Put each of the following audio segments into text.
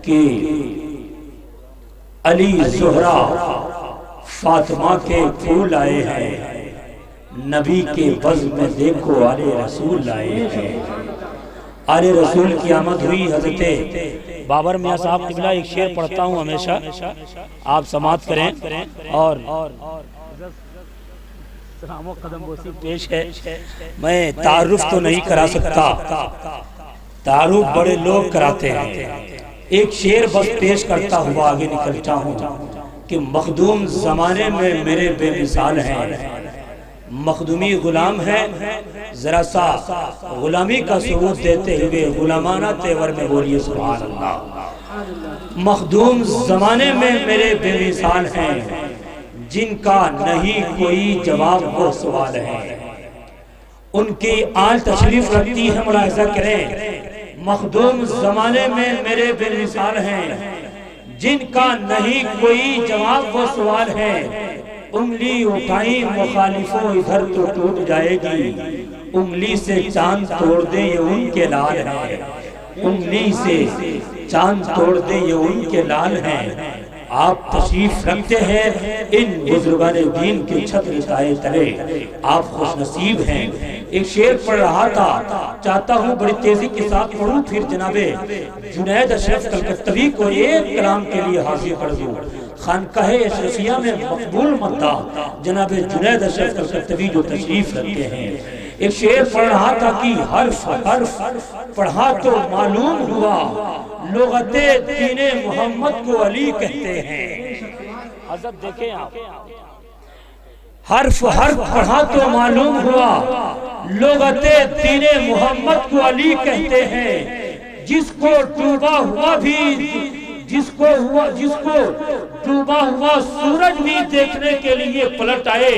کہ علی زہرا فاطمہ کے پھول آئے ہیں، نبی کے بزم میں دیکھو آل رسول آئے ہیں۔ آل رسول کی آمد ہوئی۔ حضرت بابر میاں صاحب قبلہ ایک شعر پڑھتا ہوں ہمیشہ، آپ سماعت کریں۔ اور سلام و قدم بوسی پیش ہے۔ میں تعارف تو نہیں کرا سکتا، تعارف بڑے لوگ کراتے ہیں، ایک شعر بس پیش کرتا ہوا آگے نکلتا ہوں کہ مخدوم زمانے میں میرے بے مثال ہیں، مخدومی غلام ہے، ذرا سا غلامی کا ثبوت دیتے ہوئے غلامانہ تیور میں بولیے سبحان اللہ۔ مخدوم زمانے میں میرے بے مثال ہیں، جن کا نہیں کوئی جواب وہ سوال ہے۔ ان کی آل تشریف رکھتی ہے، ملاحظہ کریں، مخدوم زمانے میں میرے بے مثال ہیں، جن کا نہیں کوئی جواب وہ سوال ہے۔ انگلی اٹھائیں مخالفوں ادھر تو ٹوٹ جائے گی، انگلی سے چاند توڑ دیں یہ ان کے لال ہیں، انگلی سے چاند توڑ دیں یہ ان کے لال ہیں۔ آپ تشریف رکھتے ہیں ان بزرگان دین کے چھتر سائے تلے، آپ خوش نصیب ہیں۔ ایک شعر پڑھ رہا تھا، چاہتا ہوں بڑی تیزی کے ساتھ پڑھوں، پھر جناب جنید اشرف کلکتوی کو ایک کلام کے لیے حاضر کر دوں۔ خانقاہ اشرفیہ میں مقبول مداح جناب جنید اشرف کلکتوی جو تشریف رکھتے ہیں، ایک شعر پڑھ رہا تھا کہ حرف حرف پڑھا تو معلوم ہوا، لغت دین محمد کو علی کہتے ہیں۔ حضرت دیکھیں آپ، حرف حرف پڑھا تو معلوم ہوا، لغت دین محمد کو علی کہتے ہیں۔ جس کو ڈوبا ہوا بھی، جس کو ڈوبا ہوا سورج بھی دیکھنے کے لیے پلٹ آئے،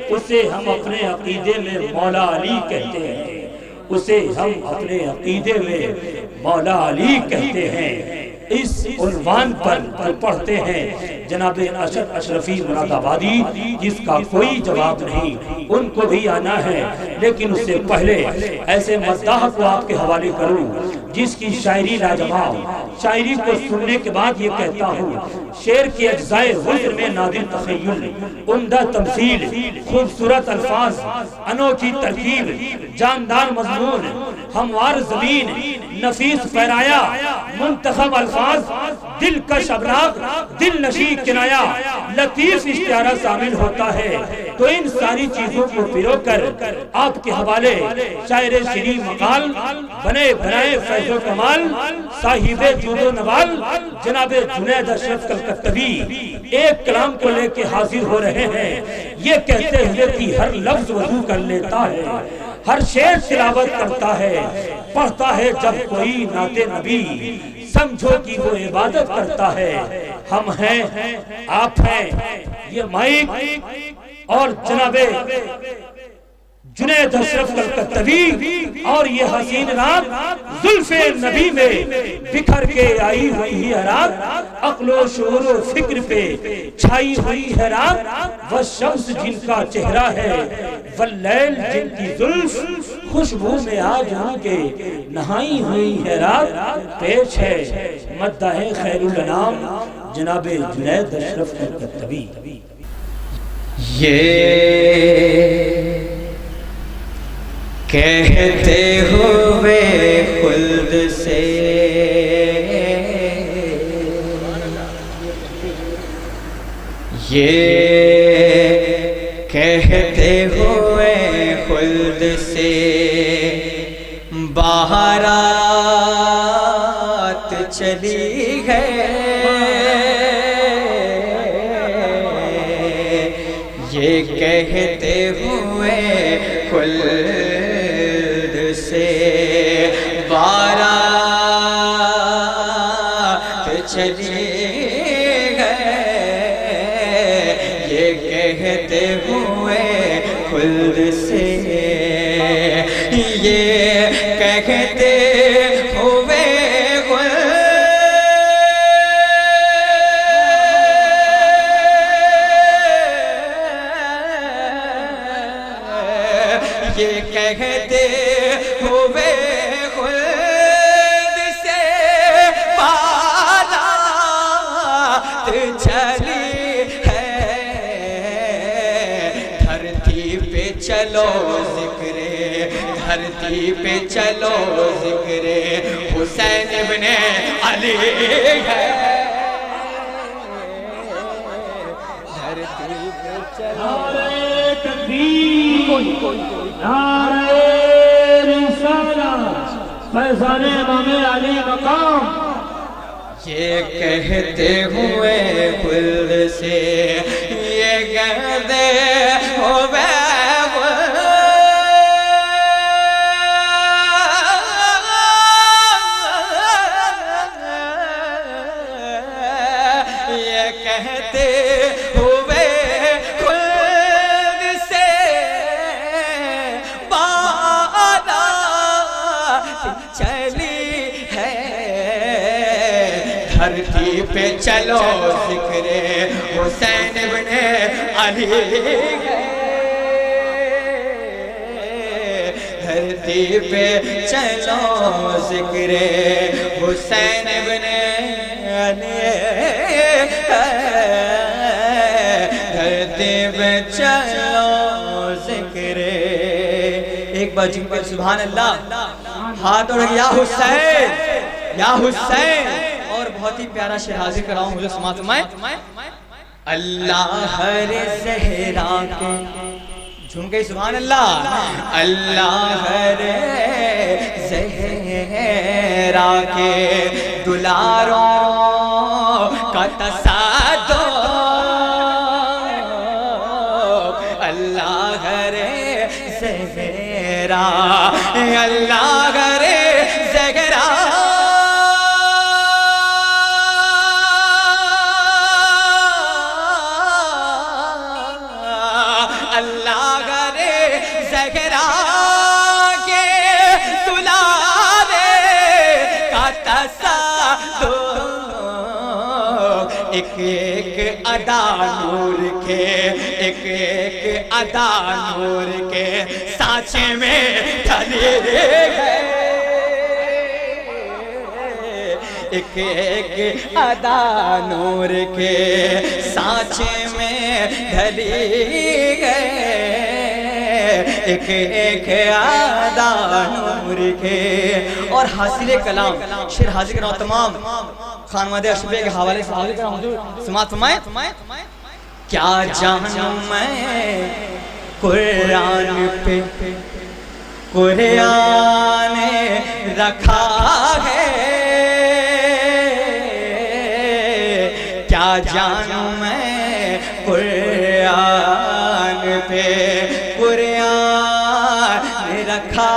اسے ہم اپنے عقیدے میں مولا علی کہتے ہیں، اسے ہم اپنے عقیدے میں مولا علی کہتے ہیں۔ اس عنوان پر پڑھتے ہیں جناب اشرف اشرفی مراد آبادی، جس کا کوئی جواب نہیں، ان کو بھی آنا ہے، لیکن اس سے پہلے ایسے مداح کو آپ کے حوالے کروں جس کی شاعری لاجواب، شاعری کو سننے کے بعد یہ کہتا ہوں، شعر کے اجزائے غزر میں نادر تخیل، عمدہ تمثیل، خوبصورت الفاظ، انوکھی ترکیب، جاندار مضمون، ہموار زمین، نفیس پیرایا، منتخب الفاظ، دلکش ابراق، دل نشی کنایا، لطیف اشتہارہ شامل ہوتا ہے۔ تو ان ساری چیزوں کو پرو کر آپ کے حوالے شاعر شیریں مقال، بنے بنائے فیض و کمال، صاحب جود و نوال جناب جنید اشرف کلکتوی ایک کلام کو لے کے حاضر ہو رہے ہیں، یہ کہتے ہوئے کہ ہر لفظ وضو کر لیتا ہے، ہر شعر تلاوت کرتا ہے، پڑھتا ہے جب کوئی نعت نبی، سمجھو کہ وہ عبادت کرتا ہے۔ ہم ہیں، آپ ہیں، یہ مائک اور جناب جنید اشرف کلکتوی اور یہ حسین رات زلف نبی میں بکھر کے آئی ہوئی ہے رات، عقل و شعور و فکر پہ چھائی ہوئی ہے رات، والشمس جن کا چہرہ ہے، واللیل جن کی زلف خوشبو میں آج ان کے نہائی ہوئی ہے رات۔ پیش ہے مداح خیر الانام جناب جنید اشرف کلکتوی۔ یہ کہتے ہوئے خلد سے یہ کہتے ہوئے خلد سے بہارات چلی ہے، یہ کہتے ہوئے خلد سے بارات چلی گئے، یہ کہتے ہوئے خلد سے، یہ کہتے ہوئے یہ کہتے ہوئے خلد سے بارات دھرتی پہ چلو ذکر حسین ابن علی ہے، دھرتی پہ چلو نعرہ تکبیر، نعرہ رسالت، فیضان امام علی مقام۔ یہ کہتے ہوئے خود سے یہ کہتے ہوئے یہ کہتے ہوئے خود سے بارات چلی ہے، دھرتی پہ چلو ذکر حسین ابن علی ہے، دھرتی پہ چلو ذکر حسین ابن علی ہے، دھرتی پہ چلو ذکر۔ ایک بار جن پر سبحان اللہ ہاتھ اٹھ یا حسین یا حسین۔ اور بہت ہی پیارا شعر حاضر کراؤں، مجھے سماعت فرمائیں۔ اللہ ہر زہرا کے، جھوم گئی سبحان اللہ، اللہ ہر زہرا کے دلاروں کا تصادق، اللہ ہر زہرا، اللہ ہر زہرا ایک ایک ادا نور کے، ایک ایک ادا نور کے سانچے میں ڈھلے گئے، ایک ایک ادا نور کے سانچے میں ڈھلی گئے، ایک ایک ادا نور کے۔ اور حاصل کلام شعر حاضر کراؤں تمام خانوادہ اشرفیہ کے حوالے سے حاضر کراؤں، حضور سماعت فرمائیں۔ کیا جانوں میں قرآن پہ قرآن رکھا ہے، کیا جانوں میں قرآن پہ قرآن رکھا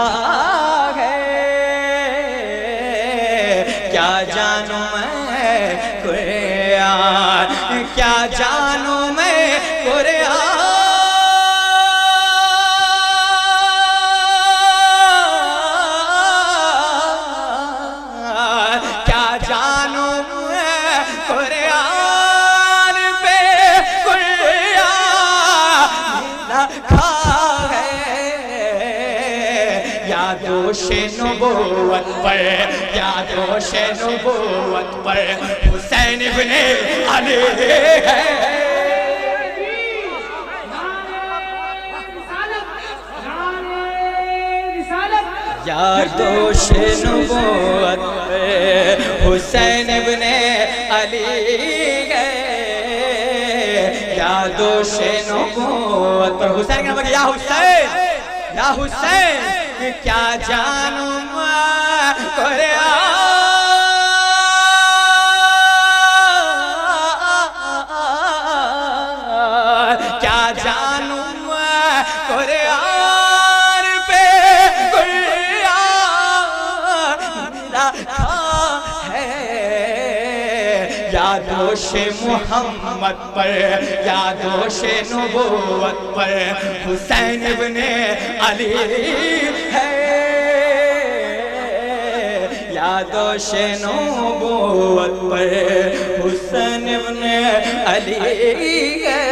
ہے، کیا جانوں میں قرآن، کیا جانوں میں قرآن، کیا جانوں میں قرآن پہ قرآن رکھا ہے، یادوش نبوت پر، یادوش نبوت پر حسین ابن علی ہے، یادوش نبوت پر حسین ابن علی ہے، یادوش نبوت پر حسین کے نام پر یا حسین یا حسین، کیا جانوں میں قرآن، کیا جانوں میں قرآن پہ قرآن رکھا ہے، یادوش محمد پر، یادوش نبوت پر حسین ابن علی ہے، یادوش نبوت پر حسین ابن علی ہے۔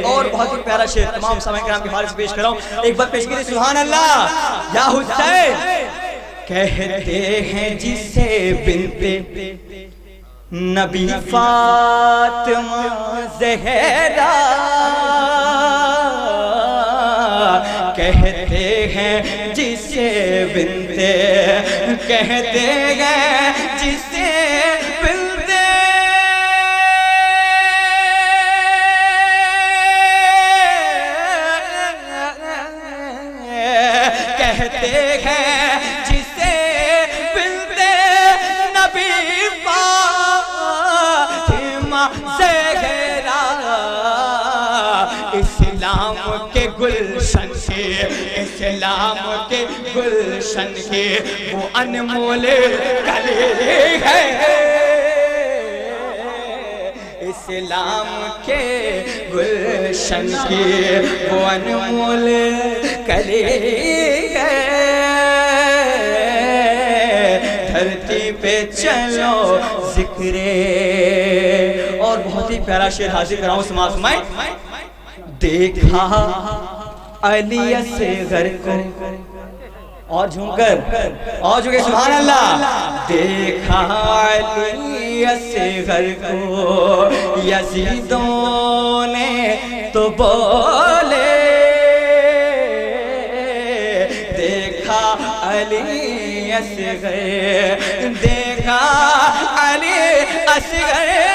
اور بہت ہی پیارا شعر تمام سامعین کرام کے حوالے سے پیش کر رہا ہوں، ایک بار پیش کیجئے سبحان اللہ۔ یا حسین کہتے ہیں جسے بنت نبی فاطمہ زہرا، کہتے کہتے گئے جسے ملتے کہتے ہیں جسے ملتے نبی فاطمہ زہرا اسلام کے گلشن کے اسلام کے گلشن کے وہ انمول کلی ہے اسلام کے گلشن کی وہ انمول کلی ہے دھرتی پہ چلو ذکر اور بہت ہی پیارا شعر حاضر کراؤں سماعت فرمائیں دیکھا علی اصغر کو اور جھوم کر سبحان اللہ دیکھا علی اصغر کو یزیدوں نے تو بولے دیکھا علی اصغر دیکھا علی اصغر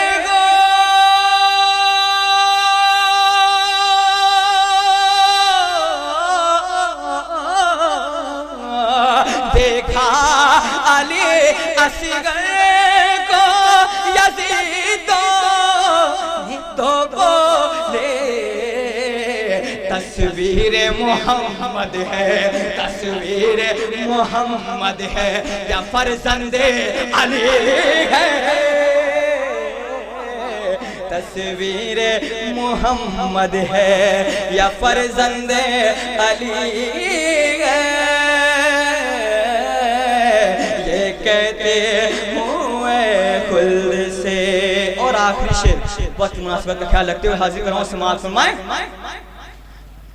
اصغر کو یزیدوں تو بولے تصویر محمد ہے تصویر محمد ہے یا فرزند علی ہے تصویر محمد ہے یا فرزند علی ہے کہتے ہوئے خلد سے اور آخری شعر وقت مناسبت کا خیال رکھتے ہوئے حاضر کراؤں سماعت فرمائیں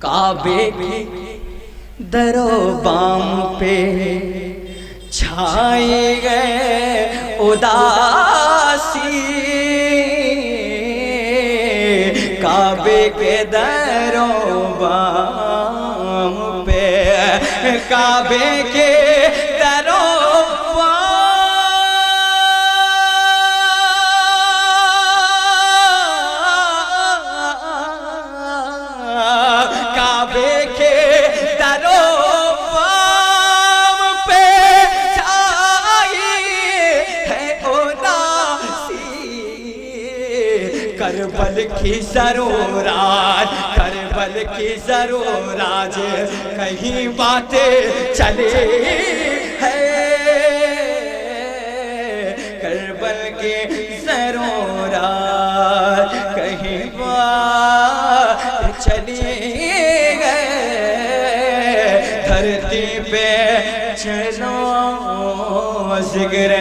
کعبے کی در و بام پہ چھائے گئے اداسی کعبے کے در و بام پہ کعبے کے در و کربل کی ضرورات کربل کی ضرورات کہیں باتیں چلی ہے کربل کی ضرورات کہیں باتیں چلی ہے دھرتی پہ چلو ذکر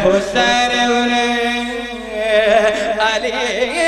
حسین علی